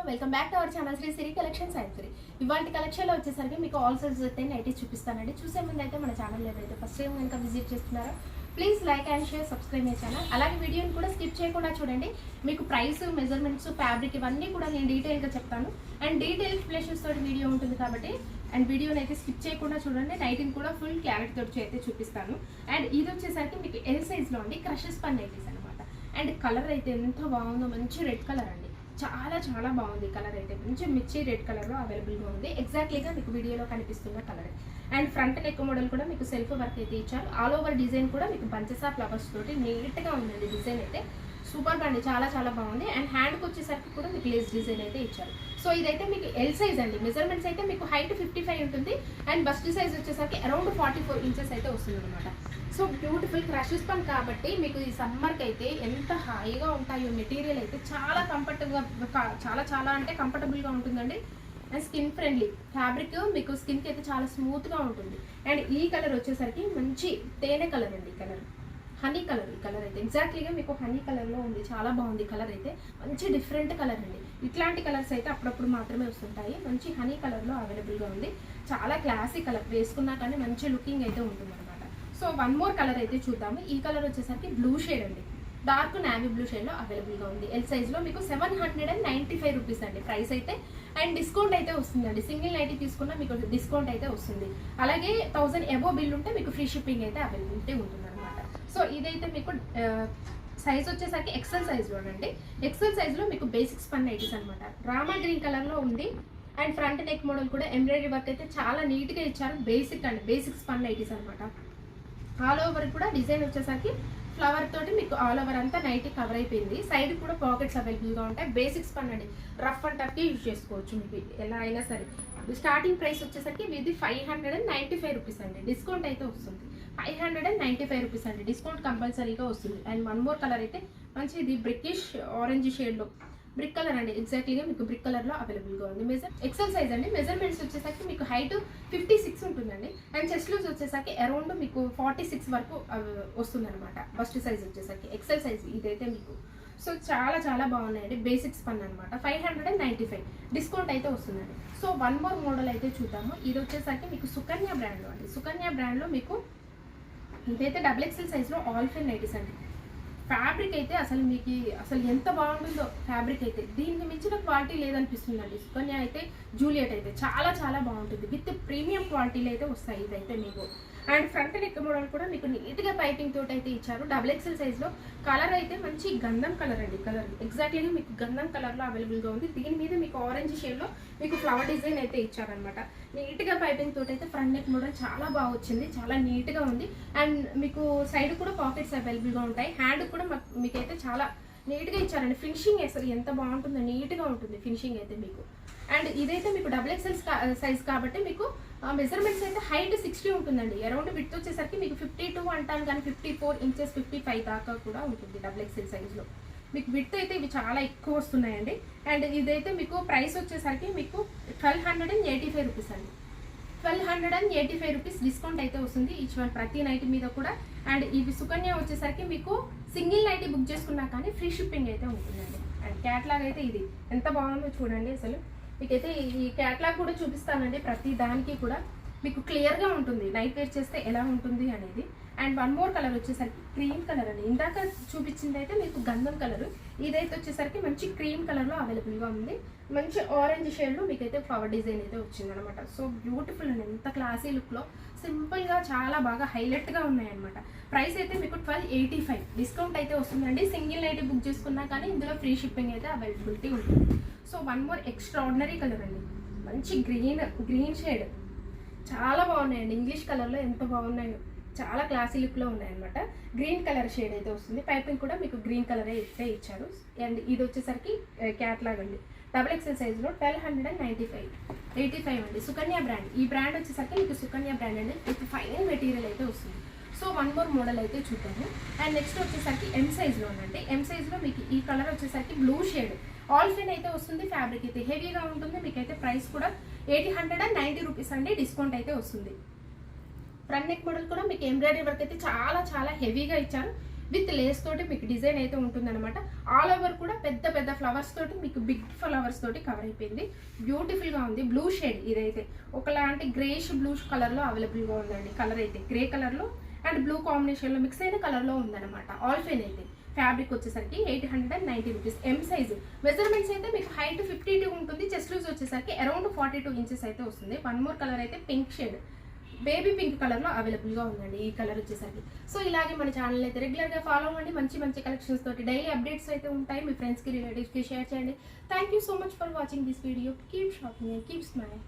Welcome back to our channel Sri Siri collection సాయిత్రి. ఇవాళ కలెక్షన్లో వచ్చేసరికి మీకు ఆల్ సైజ్ అయితే నైటీస్ చూపిస్తానండి. చూసే ముందు అయితే మన ఛానల్ ఏదైతే ఫస్ట్ టైం కనుక విజిట్ చేస్తున్నారో please like and share, subscribe my channel. అలాగే వీడియోని కూడా స్కిప్ చేయకుండా చూడండి. మీకు ప్రైస్, మెజర్మెంట్స్, ఫ్యాబ్రిక్ ఇవన్నీ కూడా నేను డీటెయిల్గా చెప్తాను. అండ్ డీటెయిల్ ఎక్స్ప్లెనేషన్స్ తోటి వీడియో ఉంటుంది కాబట్టి అండ్ వీడియోని అయితే స్కిప్ చేయకుండా చూడండి. నైటీని కూడా ఫుల్ క్యారెట్ తోటి అయితే చూపిస్తాను. అండ్ ఇది వచ్చేసరికి మీకు ఎల్ సైజ్లో అండి, క్రషెస్ పన్ నైటీస్ అనమాట. అండ్ కలర్ అయితే ఎంత బాగుందో, మంచి రెడ్ కలర్ అండి. చాలా చాలా బాగుంది కలర్ అయితే, మంచి మిర్చి రెడ్ కలర్లో అవైలబుల్గా ఉంది. ఎగ్జాక్ట్లీగా మీకు వీడియోలో కనిపిస్తున్న colour. And front neck model కూడా మీకు సెల్ఫ్ వర్క్ అయితే ఇచ్చారు. ఆల్ ఓవర్ డిజైన్ కూడా మీకు బంచెస్ ఆఫ్ ఫ్లవర్స్ తోటి నీట్గా ఉందండి. డిజైన్ అయితే సూపర్గా అండి, చాలా చాలా బాగుంది. అండ్ హ్యాండ్కి వచ్చేసరికి కూడా మీకు లేస్ డిజైన్ అయితే ఇచ్చారు. సో ఇదైతే మీకు ఎల్ సైజ్ అండి. మెజర్మెంట్స్ అయితే మీకు హైట్ 55 ఉంటుంది. అండ్ బస్ట్ సైజ్ వచ్చేసరికి అరౌండ్ 44 ఇంచెస్ అయితే వస్తుంది అనమాట. సో బ్యూటిఫుల్ క్రషెస్ పన్ కాబట్టి మీకు ఈ సమ్మర్కి అయితే ఎంత హాయిగా ఉంటాయో. మెటీరియల్ అయితే చాలా కంఫర్టబుల్గా, చాలా అంటే కంఫర్టబుల్గా ఉంటుందండి. అండ్ స్కిన్ ఫ్రెండ్లీ ఫ్యాబ్రిక్, మీకు స్కిన్కి అయితే చాలా స్మూత్గా ఉంటుంది. అండ్ ఈ కలర్ వచ్చేసరికి మంచి తేనె కలర్ అండి. ఈ కలర్ హనీ కలర్. ఈ కలర్ అయితే ఎగ్జాక్ట్లీగా మీకు హనీ కలర్లో ఉంది. చాలా బాగుంది కలర్ అయితే, మంచి డిఫరెంట్ కలర్ అండి. ఇట్లాంటి కలర్స్ అయితే అప్పుడప్పుడు మాత్రమే వస్తుంటాయి. మంచి హనీ కలర్లో అవైలబుల్గా ఉంది. చాలా క్లాసీ కలర్, వేసుకున్నా కానీ మంచి లుకింగ్ అయితే ఉంటుంది అనమాట. సో వన్ మోర్ కలర్ అయితే చూద్దాము. ఈ కలర్ వచ్చేసరికి బ్లూ షేడ్ అండి, డార్క్ నావీ బ్లూ షేడ్లో అవైలబుల్గా ఉంది. ఎల్ సైజ్లో మీకు 795 రూపీస్ అండి ప్రైస్ అయితే. అండ్ డిస్కౌంట్ అయితే వస్తుందండి. సింగిల్ నైటీ తీసుకున్నా మీకు డిస్కౌంట్ అయితే వస్తుంది. అలాగే 1000 అబోవ్ బిల్ ఉంటే మీకు ఫ్రీ షిప్పింగ్ అయితే అవైలబిలిటీ ఉంటుంది అనమాట. సో ఇదైతే మీకు సైజ్ వచ్చేసరికి ఎక్సెల్ సైజ్లోనండి. ఎక్సెల్ సైజ్లో మీకు బేసిక్స్ పన్ నైటీస్ అనమాట. రామా గ్రీన్ కలర్లో ఉంది. అండ్ ఫ్రంట్ నెక్ మోడల్ కూడా ఎంబ్రాయిడరీ వర్క్ అయితే చాలా నీట్గా ఇచ్చారు. బేసిక్ అండి, బేసిక్స్ పన్ నైటీస్ అనమాట. ఆల్ ఓవర్ కూడా డిజైన్ వచ్చేసరికి ఫ్లవర్ తోటి మీకు ఆల్ ఓవర్ అంతా నైటీ కవర్ అయిపోయింది. సైడ్ కూడా పాకెట్స్ అవైలబుల్గా ఉంటాయి. బేసిక్స్ పన్ అండి, రఫ్ అండ్ టఫ్కి యూజ్ చేసుకోవచ్చు మీకు ఎలా అయినా సరే. స్టార్టింగ్ ప్రైస్ వచ్చేసరికి ఇది 595 రూపీస్ అండి. డిస్కౌంట్ అయితే వస్తుంది. 595 రూపీస్ అండి, డిస్కౌంట్ కంపల్సరీగా వస్తుంది. అండ్ వన్ మోర్ కలర్ అయితే మంచి ఇది బ్రికిష్ ఆరెంజ్ షేడ్లో, బ్రిక్ కలర్ అండి. ఎగ్జాక్ట్లీగా మీకు బ్రిక్ కలర్లో అవైలబుల్గా ఉంది. ఎక్సెల్ సైజ్ అండి. మెజర్మెంట్స్ వచ్చేసరికి మీకు హైట్ 56 ఉంటుందండి. అండ్ చెస్ట్ లూజ్ వచ్చేసరికి అరౌండ్ మీకు 46 వరకు వస్తుంది అనమాట. ఫస్ట్ సైజ్ వచ్చేసరికి ఎక్సెల్ సైజ్ ఇదైతే మీకు. సో చాలా చాలా బాగున్నాయండి. బేసిక్స్ పన్ అనమాట. 595 డిస్కౌంట్ అయితే వస్తుందండి. సో వన్ మోర్ మోడల్ అయితే చూద్దాము. ఇది వచ్చేసరికి మీకు సుకన్య బ్రాండ్లో అండి. సుకన్య బ్రాండ్లో మీకు ఇదైతే డబుల్ ఎక్సెల్ సైజ్లో ఆల్ ఫిన్ నైటీస్ అండి. ఫ్యాబ్రిక్ అయితే అసలు ఎంత బాగుంటుందో ఫ్యాబ్రిక్ అయితే. దీనికి మించిన క్వాలిటీ లేదనిపిస్తుందండి. సుకన్య అయితే జూలియట్ అయితే చాలా చాలా బాగుంటుంది. విత్ ప్రీమియం క్వాలిటీలు అయితే వస్తాయి ఇదైతే మీకు. అండ్ ఫ్రంట్ నెక్ మోడల్ కూడా మీకు నీట్గా పైపింగ్ తోటి అయితే ఇచ్చారు. డబుల్ ఎక్సెల్ సైజ్లో. కలర్ అయితే మంచి గంధం కలర్ అండి. కలర్ ఎగ్జాక్ట్లీగా మీకు గంధం కలర్లో అవైలబుల్గా ఉంది. దీని మీద మీకు ఆరెంజ్ షేడ్లో మీకు ఫ్లవర్ డిజైన్ అయితే ఇచ్చారనమాట. నీట్గా పైపింగ్ తోటి అయితే ఫ్రంట్ నెక్ మోడల్ చాలా బాగా వచ్చింది. చాలా నీట్గా ఉంది. అండ్ మీకు సైడ్ కూడా పాకెట్స్ అవైలబుల్గా ఉంటాయి. హ్యాండ్ కూడా మీకైతే చాలా నీట్గా ఇచ్చారండి. ఫినిషింగ్ అసలు ఎంత బాగుంటుందో, నీట్గా ఉంటుంది ఫినిషింగ్ అయితే మీకు. అండ్ ఇదైతే మీకు డబుల్ ఎక్సెల్ సైజ్ కాబట్టి మీకు మెజర్మెంట్స్ అయితే హైట్ 60 ఉంటుందండి. అరౌండ్ విడ్త్ వచ్చేసరికి మీకు 52 అంటాను కానీ 54 ఇంచెస్ 55 దాకా కూడా ఉంటుంది డబుల్ ఎక్సెల్ సైజ్లో. మీకు విడ్త్ అయితే ఇవి చాలా ఎక్కువ వస్తున్నాయండి. అండ్ ఇదైతే మీకు ప్రైస్ వచ్చేసరికి మీకు 1285 రూపీస్ అండి. 1285 రూపీస్ డిస్కౌంట్ అయితే వస్తుంది ఈచ్ వన్ ప్రతి నైట్ మీద కూడా. అండ్ ఇవి సుకన్య వచ్చేసరికి మీకు సింగిల్ నైటీ బుక్ చేసుకున్నా కానీ ఫ్రీ షిప్పింగ్ అయితే ఉంటుందండి. అండ్ క్యాట్లాగ్ అయితే ఇది ఎంత బాగుందో చూడండి. అసలు మీకైతే ఈ క్యాట్లాగ్ కూడా చూపిస్తానండి. ప్రతి దానికి కూడా మీకు క్లియర్గా ఉంటుంది నైట్ వేర్ చేస్తే ఎలా ఉంటుంది అనేది. అండ్ వన్ మోర్ కలర్ వచ్చేసరికి క్రీమ్ కలర్ అండి. ఇందాక చూపించింది అయితే మీకు గంధం కలర్, ఇదైతే వచ్చేసరికి మంచి క్రీమ్ కలర్లో అవైలబుల్గా ఉంది. మంచి ఆరెంజ్ షేడ్లో మీకైతే ఫ్లవర్ డిజైన్ అయితే వచ్చిందనమాట. సో బ్యూటిఫుల్ అండి, ఎంత క్లాసీ లుక్లో సింపుల్గా చాలా బాగా హైలైట్గా ఉన్నాయన్నమాట. ప్రైస్ అయితే మీకు 1285 డిస్కౌంట్ అయితే వస్తుందండి. సింగిల్ నైటీ బుక్ చేసుకున్నా కానీ ఇందులో ఫ్రీ షిప్పింగ్ అయితే అవైలబిలిటీ ఉంటుంది. So one more extraordinary colour అండి, మంచి గ్రీన్ షేడ్. చాలా బాగున్నాయండి. ఇంగ్లీష్ కలర్లో ఎంత బాగున్నాయో, చాలా క్లాసీ లుక్లో ఉన్నాయన్నమాట. గ్రీన్ కలర్ షేడ్ అయితే వస్తుంది. పైపింగ్ కూడా మీకు గ్రీన్ కలర్ అయితే ఇచ్చారు. అండ్ ఇది వచ్చేసరికి క్యాట్లాగ్ అండి. డబుల్ ఎక్సెల్ సైజ్లో 1285 అండి. సుకన్య బ్రాండ్. ఈ బ్రాండ్ వచ్చేసరికి మీకు సుకన్య బ్రాండ్ అండి. విత్ ఫైన్ మెటీరియల్ అయితే వస్తుంది. సో వన్ మోర్ మోడల్ అయితే చూద్దాము. అండ్ నెక్స్ట్ వచ్చేసరికి ఎం సైజ్లో ఉందండి. ఎం సైజ్లో మీకు ఈ కలర్ వచ్చేసరికి బ్లూ షేడ్ ఆల్ ఫిన్ అయితే వస్తుంది. ఫ్యాబ్రిక్ అయితే హెవీగా ఉంటుంది. మీకైతే ప్రైస్ కూడా 890 రూపీస్ అండి. డిస్కౌంట్ అయితే వస్తుంది. ఫ్రంట్ నెక్ మోడల్ కూడా మీకు ఎంబ్రాయిడరీ వర్క్ అయితే చాలా చాలా హెవీగా ఇచ్చారు. విత్ లేస్ తోటి మీకు డిజైన్ అయితే ఉంటుందన్నమాట. ఆల్ ఓవర్ కూడా పెద్ద పెద్ద ఫ్లవర్స్ తోటి మీకు బిగ్ ఫ్లవర్స్ తోటి కవర్ అయిపోయింది. బ్యూటిఫుల్ గా ఉంది. బ్లూ షేడ్ ఇదైతే ఒకలాంటి గ్రేష్ బ్లూ కలర్ లో అవైలబుల్ గా ఉందండి. కలర్ అయితే గ్రే కలర్ లో అండ్ బ్లూ కాంబినేషన్ లో మిక్స్ అయిన కలర్ లో ఉందన్నమాట. ఆల్ ఫైన్ అయితే ఫ్యాబ్రిక్ వచ్చేసరికి 890 రూపీస్. ఎం సైజు మెజర్మెంట్స్ అయితే మీకు హైట్ 52 ఉంటుంది. చెస్ట్ లూజ్ వచ్చేసరికి అరౌండ్ 42 ఇంచెస్ అయితే వస్తుంది. వన్ మోర్ కలర్ అయితే pink shade, baby pink colour లో అవైలబుల్ గా ఉందండి ఈ కలర్ వచ్చేసరికి. సో ఇలాగే మన ఛానల్ అయితే రెగ్యులర్ గా ఫాలో అవ్వండి. మంచి మంచి కలెక్షన్స్ తోటి డైలీ అప్డేట్స్ అయితే ఉంటాయి. మీ ఫ్రెండ్స్ కి రిలేటివ్స్ కి షేర్ చేయండి. Thank you so much for watching this video. Keep shopping and keep smile.